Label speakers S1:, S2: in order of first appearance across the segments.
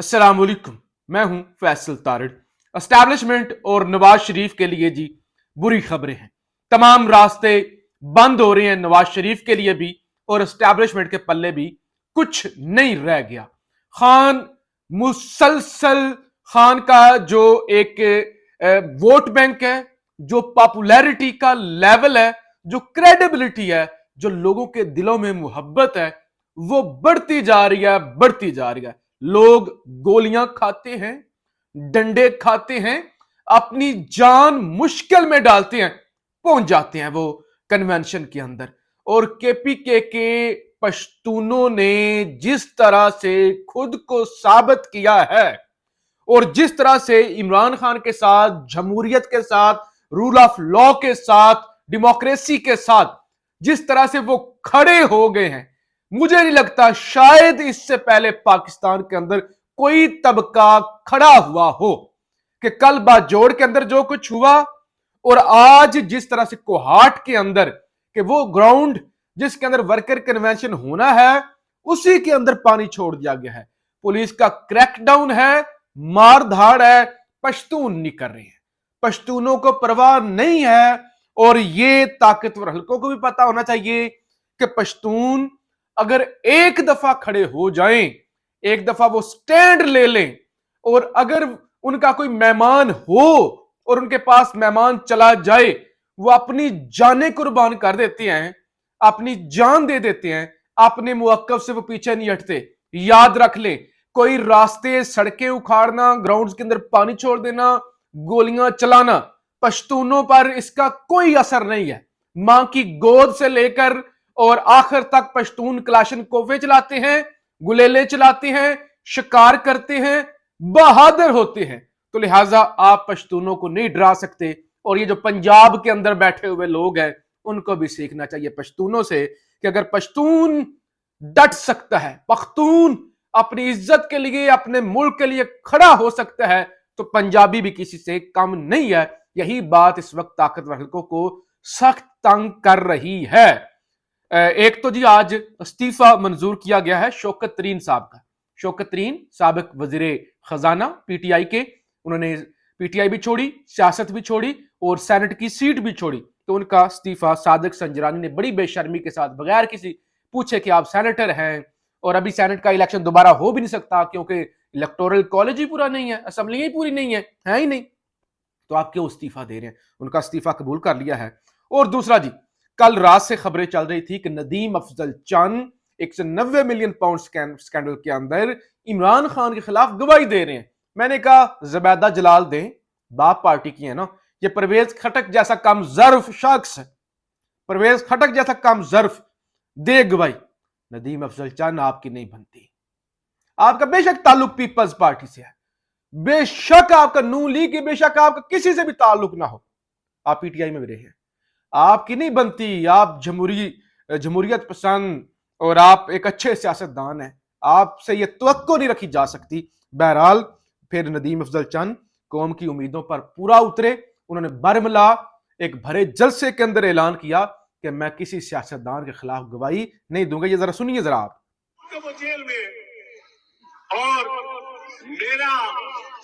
S1: अस्सलाम वालेकुम। मैं हूं फैसल तारड़। एस्टैब्लिशमेंट और नवाज शरीफ के लिए जी बुरी खबरें हैं। तमाम रास्ते बंद हो रहे हैं नवाज शरीफ के लिए भी और एस्टैब्लिशमेंट के पल्ले भी कुछ नहीं रह गया। खान मुसलसल खान का जो एक वोट बैंक है, जो पॉपुलैरिटी का लेवल है, जो क्रेडिबिलिटी है, जो लोगों के दिलों में मोहब्बत है, वो बढ़ती जा रही है, बढ़ती जा रही है। लोग गोलियां खाते हैं, डंडे खाते हैं, अपनी जान मुश्किल में डालते हैं, पहुंच जाते हैं वो कन्वेंशन के अंदर। और केपीके के पश्तूनों ने जिस तरह से खुद को साबित किया है और जिस तरह से इमरान खान के साथ, जमहूरियत के साथ, रूल ऑफ लॉ के साथ, डेमोक्रेसी के साथ जिस तरह से वो खड़े हो गए हैं, मुझे नहीं लगता शायद इससे पहले पाकिस्तान के अंदर कोई तबका खड़ा हुआ हो कि कल बाजोड़ के अंदर जो कुछ हुआ और आज जिस तरह से कोहाट के अंदर कि वो ग्राउंड जिसके अंदर वर्कर कन्वेंशन होना है उसी के अंदर पानी छोड़ दिया गया है। पुलिस का क्रैकडाउन है, मार धाड़ है, पश्तून नहीं कर रहे हैं, पश्तूनों को परवाह नहीं है। और ये ताकतवर हलकों को भी पता होना चाहिए कि पश्तून अगर एक दफा खड़े हो जाएं, एक दफा वो स्टैंड ले लें और अगर उनका कोई मेहमान हो और उनके पास मेहमान चला जाए, वो अपनी जानें कुर्बान कर देते हैं, अपनी जान दे देते हैं, अपने मुवक्कफ से वो पीछे नहीं हटते। याद रख लें, कोई रास्ते, सड़कें उखाड़ना, ग्राउंड्स के अंदर पानी छोड़ देना, गोलियां चलाना, पश्तूनों पर इसका कोई असर नहीं है। मां की गोद से लेकर और आखिर तक पश्तून क्लाशन कोफे चलाते हैं, गुलेले चलाते हैं, शिकार करते हैं, बहादुर होते हैं। तो लिहाजा आप पश्तूनों को नहीं डरा सकते। और ये जो पंजाब के अंदर बैठे हुए लोग हैं उनको भी सीखना चाहिए पश्तूनों से कि अगर पश्तून डट सकता है, पख्तून अपनी इज्जत के लिए, अपने मुल्क के लिए खड़ा हो सकता है, तो पंजाबी भी किसी से कम नहीं है। यही बात इस वक्त ताकतवर हलकों को सख्त तंग कर रही है। एक तो जी आज इस्तीफा मंजूर किया गया है शौकत तरीन साहब का। शौकत तरीन साबिक वजीर खजाना पीटीआई के, उन्होंने पीटीआई भी छोड़ी, सियासत भी छोड़ी और सेनेट की सीट भी छोड़ी। तो उनका इस्तीफा सादिक संजरानी ने बड़ी बेशर्मी के साथ बगैर किसी पूछे कि आप सेनेटर हैं और अभी सेनेट का इलेक्शन दोबारा हो भी नहीं सकता क्योंकि इलेक्टोरल कॉलेज ही पूरा नहीं है, असेंबली ही पूरी नहीं है ही नहीं, तो आप क्यों इस्तीफा दे रहे हैं? उनका इस्तीफा कबूल कर लिया है। और दूसरा जी, कल रात से खबरें चल रही थी कि नदीम अफजल चंद 190 मिलियन पाउंड स्कैंडल के अंदर इमरान खान के खिलाफ गवाही दे रहे हैं। मैंने कहा ज़ुबैदा जलाल दें, बाप पार्टी की है ना, ये परवेज खटक जैसा कम ज़र्फ शख्स, परवेज खटक जैसा कम ज़र्फ दे गवाही। नदीम अफजल चंद आपकी नहीं बनती। आपका बेशक ताल्लुक पीपल्स पार्टी से है, बेशक आपका नून लीग, बेशक आपका किसी से भी ताल्लुक ना हो, आप पीटीआई में भी रहे हैं, आपकी नहीं बनती। आप जमहूरियत पसंद और आप एक अच्छे सियासतदान हैं, आपसे ये तवक्को नहीं रखी जा सकती। बहरहाल फिर नदीम अफजल चंद कौम की उम्मीदों पर पूरा उतरे। उन्होंने बरमला एक भरे जलसे के अंदर ऐलान किया कि मैं किसी सियासतदान के खिलाफ गवाही नहीं दूंगा। ये जरा सुनिए जरा आप।
S2: वो जेल में और मेरा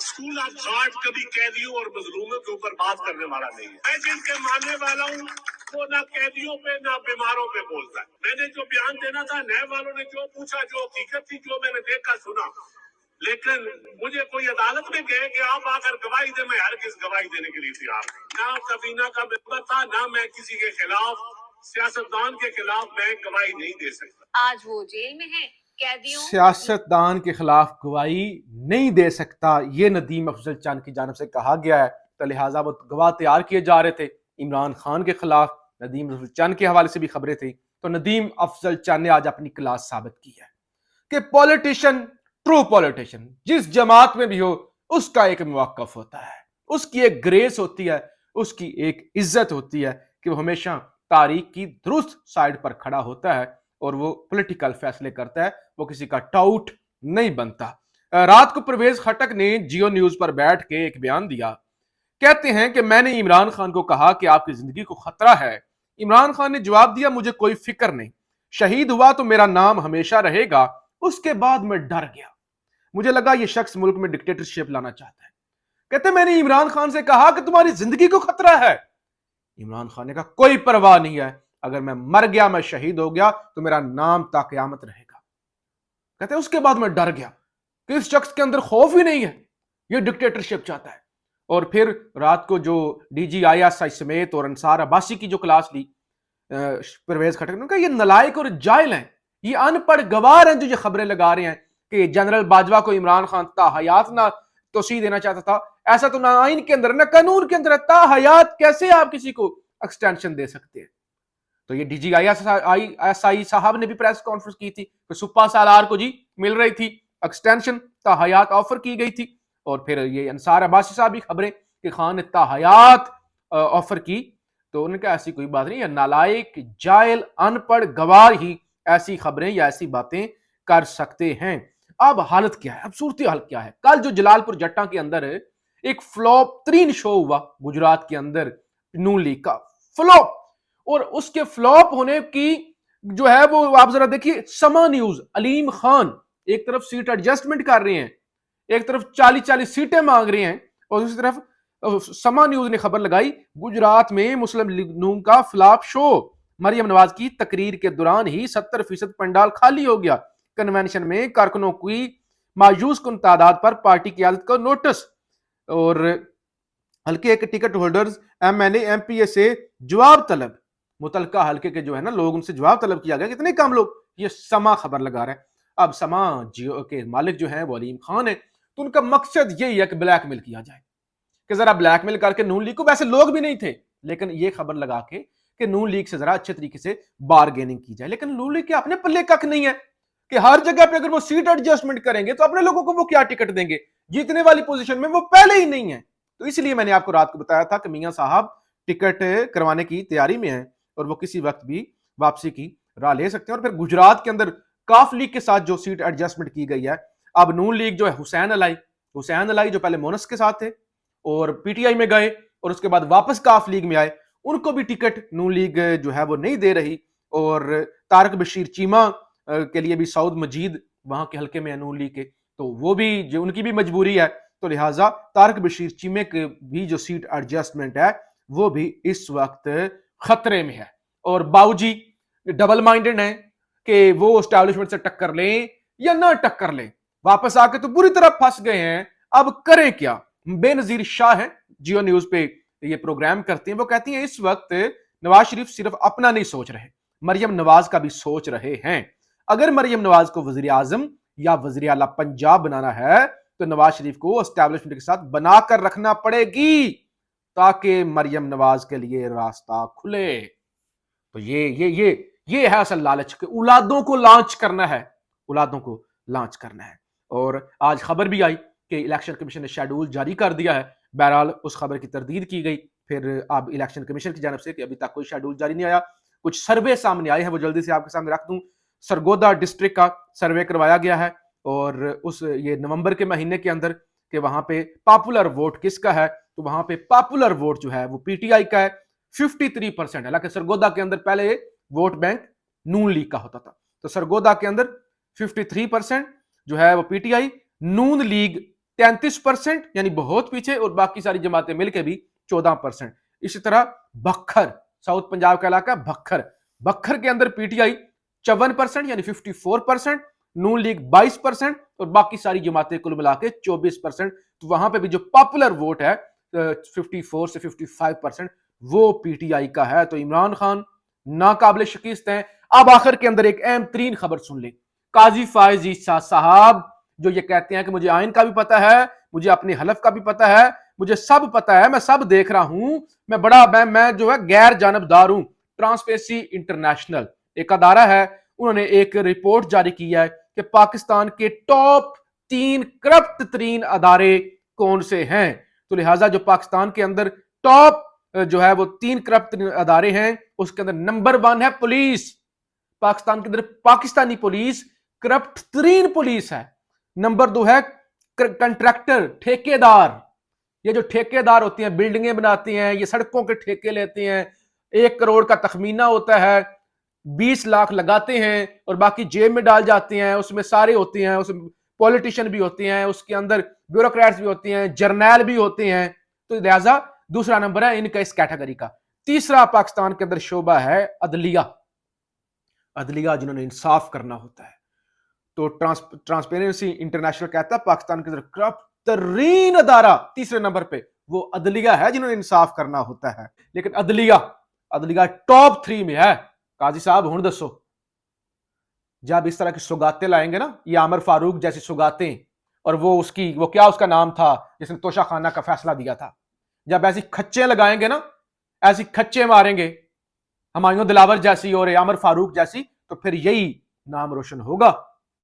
S2: स्कूल ऑफ थॉट कभी कैदियों और मजलूमों के ऊपर बात करने वाला नहीं है। मैं जिनके मानने वाला हूँ वो ना कैदियों पे ना बीमारों पे बोलता है। मैंने जो बयान देना था, नए वालों ने जो पूछा, जो हकीकत थी, जो मैंने देखा सुना, लेकिन मुझे कोई अदालत में कहे कि आप आकर गवाही दे, मैं हरगिज़ गवाही देने के लिए तैयार नहीं। ना सबीना का मेंबर था, ना मैं किसी के खिलाफ, सियासतदान के खिलाफ मैं गवाही नहीं दे सकता।
S3: आज वो जेल में है,
S1: सियासतदान के खिलाफ गवाही नहीं दे सकता, ये नदीम अफजल चंद की जानिब से कहा गया है। तो लिहाजा वो गवाह तैयार किए जा रहे थे इमरान खान के खिलाफ। नदीम अफजल चंद के हवाले से भी खबरें थी। तो नदीम अफजल चंद ने आज अपनी क्लास साबित की है कि पॉलिटिशियन, ट्रू पॉलिटिशियन, जिस जमात में भी हो उसका एक मौक़िफ़ होता है, उसकी एक ग्रेस होती है, उसकी एक इज्जत होती है कि वो हमेशा तारीख की दुरुस्त साइड पर खड़ा होता है और वो पॉलिटिकल फैसले करता है, वो किसी का टाउट नहीं बनता। रात को परवेज खटक ने जियो न्यूज पर बैठ के एक बयान दिया। कहते हैं कि मैंने इमरान खान को कहा कि आपकी जिंदगी को खतरा है। इमरान खान ने जवाब दिया, मुझे कोई फिक्र नहीं, शहीद हुआ तो मेरा नाम हमेशा रहेगा। उसके बाद मैं डर गया, مجھے لگا یہ شخص ملک میں ڈکٹیٹرشپ لانا چاہتا ہے. کہتے میں نے عمران خان سے کہا کہ تمہاری زندگی کو خطرہ ہے. عمران خان نے کہا کوئی پرواہ نہیں ہے, اگر میں مر گیا, میں شہید ہو گیا تو میرا نام تا قیامت رہے گا. کہتے اس کے بعد میں ڈر گیا کہ اس شخص کے اندر خوف ہی نہیں ہے, یہ ڈکٹیٹرشپ چاہتا ہے. اور پھر رات کو جو D G I S I سمیت اور انصار عباسی کی جو کلاس لی پرویز خٹک نے کہا یہ نلائق اور جاہل ہیں, یہ ان پڑھ گوار ہیں جو یہ خبریں لگا رہے ہیں کہ جنرل باجوہ کو عمران خان تا حیات نہ توسیع دینا چاہتا تھا. ایسا تو نہ آئین کے اندر نہ قانون کے اندر تا حیات کیسے آپ کسی کو ایکسٹینشن دے سکتے ہیں. تو یہ D G I S I صاحب نے بھی پریس کانفرنس کی تھی کہ سپا سالار کو جی مل رہی تھی ایکسٹینشن, تا حیات آفر کی گئی تھی. اور پھر یہ انصار عباسی صاحب بھی خبریں کہ خان نے تا حیات آفر کی. تو انہوں نے کہا ایسی کوئی بات نہیں, نالائق جاہل ان پڑھ گوار ہی ایسی خبریں یا ایسی باتیں کر سکتے ہیں. اب حالت کیا ہے, اب صورتحال کیا ہے؟ کل جو جلال پور جٹا کے اندر ایک فلوپ ترین شو ہوا گجرات کے اندر, نون لیگ کا فلوپ, اور اس کے فلوپ ہونے کی جو ہے وہ آپ ذرا دیکھیے, سما نیوز علیم خان ایک طرف سیٹ ایڈجسٹمنٹ کر رہے ہیں, ایک طرف 40 سیٹیں مانگ رہے ہیں, اور دوسری طرف سما نیوز نے خبر لگائی گجرات میں مسلم لیگ نون کا فلاپ شو, مریم نواز کی تقریر کے دوران ہی 70% پنڈال خالی ہو گیا. کنونشن میں کارکنوں کی مایوس کن تعداد پر پارٹی قیادت کو نوٹس, اور حلقے کے ticket holders M N A M P A سے جواب طلب, متعلقہ حلقے کے جو ہے نا لوگ ان سے جواب طلب کیا گیا, کتنے کم لوگ, یہ سما خبر لگا رہے ہیں. اب سما جیو کے مالک جو ہیں وہ علیم خان ہے, تو ان کا مقصد یہی ہے کہ بلیک میل کیا جائے, کہ ذرا بلیک میل کر کے نون لیگ کو, ویسے لوگ بھی نہیں تھے لیکن یہ خبر لگا کے کہ نون لیگ سے ذرا اچھے طریقے سے بارگیننگ کی جائے. لیکن نون لیگ کے اپنے پلے کک نہیں ہے کہ ہر جگہ پہ اگر وہ سیٹ ایڈجسٹمنٹ کریں گے تو اپنے لوگوں کو وہ کیا ٹکٹ دیں گے, جیتنے والی پوزیشن میں وہ پہلے ہی نہیں ہے. تو اس لیے میں نے آپ کو رات کو بتایا تھا کہ میاں صاحب ٹکٹ کروانے کی تیاری میں ہیں اور وہ کسی وقت بھی واپسی کی راہ لے سکتے ہیں. اور پھر گجرات کے اندر کاف لیگ کے ساتھ جو سیٹ ایڈجسٹمنٹ کی گئی ہے, اب نون لیگ جو ہے حسین علائی جو پہلے مونس کے ساتھ تھے اور پی ٹی آئی میں گئے اور اس کے بعد واپس کاف لیگ میں آئے, ان کو بھی ٹکٹ نون لیگ جو ہے وہ نہیں دے رہی. اور طارق بشیر چیمہ کے لیے بھی سعود مجید وہاں کے حلقے میں نون لیگ کے, تو وہ بھی جو ان کی بھی مجبوری ہے, تو لہٰذا طارق بشیر چیمے کے بھی جو سیٹ ایڈجسٹمنٹ ہے وہ بھی اس وقت خطرے میں ہے. اور باؤجی ڈبل مائنڈڈ ہیں کہ وہ اسٹیبلشمنٹ سے ٹکر لیں یا نہ ٹکر لیں, واپس آ کے تو بری طرح پھنس گئے ہیں, اب کریں کیا. بے نظیر شاہ ہیں, جیو نیوز پہ یہ پروگرام کرتے ہیں, وہ کہتی ہیں اس وقت نواز شریف صرف اپنا نہیں سوچ رہے, مریم نواز کا بھی سوچ رہے ہیں. اگر مریم نواز کو وزیر اعظم یا وزیر اعلیٰ پنجاب بنانا ہے تو نواز شریف کو اسٹیبلشمنٹ کے ساتھ بنا کر رکھنا پڑے گی تاکہ مریم نواز کے لیے راستہ کھلے. تو یہ ہے اصل لالچ کہ اولادوں کو لانچ کرنا ہے. اور آج خبر بھی آئی کہ الیکشن کمیشن نے شیڈول جاری کر دیا ہے. بہرحال اس خبر کی تردید کی گئی پھر اب الیکشن کمیشن کی جانب سے کہ ابھی تک کوئی شیڈول جاری نہیں آیا. کچھ سروے سامنے آئے ہیں, وہ جلدی سے آپ کے سامنے رکھ دوں. سرگودا ڈسٹرکٹ کا سروے کروایا گیا ہے اور یہ نومبر کے مہینے کے اندر کہ وہاں پہ پاپولر ووٹ کس کا ہے, تو وہاں پہ پاپولر ووٹ جو ہے وہ پی ٹی آئی کا ہے 53%. حالانکہ سرگودا کے اندر پہلے ووٹ بینک نون لیگ کا ہوتا تھا, تو سرگودا کے اندر 53% جو ہے وہ P T I, known league 33%, یعنی بہت پیچھے, اور باقی ساری جماعتیں مل کے بھی 14%. اسی طرح بکھر, ساؤتھ پنجاب کا علاقہ بکھر کے اندر پی ٹی آئی 54% یعنی 54%, نون لیگ 22% اور باقی ساری جماعتیں کل ملا کے 24%. تو وہاں پہ بھی جو پاپولر ووٹ ہے 54 سے 55% وہ پی ٹی آئی کا ہے. تو عمران خان ناقابل شکست ہیں. اب آخر کے اندر ایک اہم ترین خبر سن لیں. قاضی فائز عیسیٰ صاحب جو یہ کہتے ہیں کہ مجھے آئین کا بھی پتہ ہے, مجھے اپنے حلف کا بھی پتہ ہے, مجھے سب پتہ ہے, میں سب دیکھ رہا ہوں, میں جو ہے غیر جانبدار ہوں. ٹرانسپیرنسی انٹرنیشنل ایک ادارہ ہے, انہوں نے ایک رپورٹ جاری کی ہے کہ پاکستان کے ٹاپ 3 کرپٹ ترین ادارے کون سے ہیں. تو لہٰذا جو پاکستان کے اندر ٹاپ جو ہے وہ 3 کرپٹ ادارے ہیں, اس کے اندر نمبر 1 ہے پولیس. پاکستان کے اندر پاکستانی پولیس کرپٹ ترین پولیس ہے. نمبر 2 ہے کنٹریکٹر, ٹھیکیدار. یہ جو ٹھیکیدار ہوتے ہیں بلڈنگیں بناتے ہیں, یہ سڑکوں کے ٹھیکے لیتے ہیں, 1 کروڑ کا تخمینہ ہوتا ہے, 20 لاکھ لگاتے ہیں اور باقی جیب میں ڈال جاتے ہیں, اس میں سارے ہوتے ہیں, اس میں पॉलिटिशियन भी होते हैं, उसके अंदर ब्यूरोक्रेट्स भी होते हैं, जर्नैल भी होते हैं, तो लिहाजा दूसरा नंबर है इनका इस कैटेगरी का। तीसरा पाकिस्तान के अंदर शोबा है अदलिया। अदलिया जिन्होंने इंसाफ करना होता है, तो ट्रांसपेरेंसी इंटरनेशनल कहता है पाकिस्तान के अंदर करप्ट तरीन अदारा तीसरे नंबर पे वो अदलिया है जिन्होंने इंसाफ करना होता है। लेकिन अदलिया टॉप 3 में है। काजी साहब हुण दसो, जब इस तरह की सौगातें लाएंगे ना, ये आमिर फारूक जैसी सौगातें, और वो क्या उसका नाम था जिसने तोशा खाना का फैसला दिया था, जब ऐसी खच्चे लगाएंगे ना, ऐसी खच्चे मारेंगे हुमायूं दिलावर जैसी और आमिर फारूक जैसी, तो फिर यही नाम रोशन होगा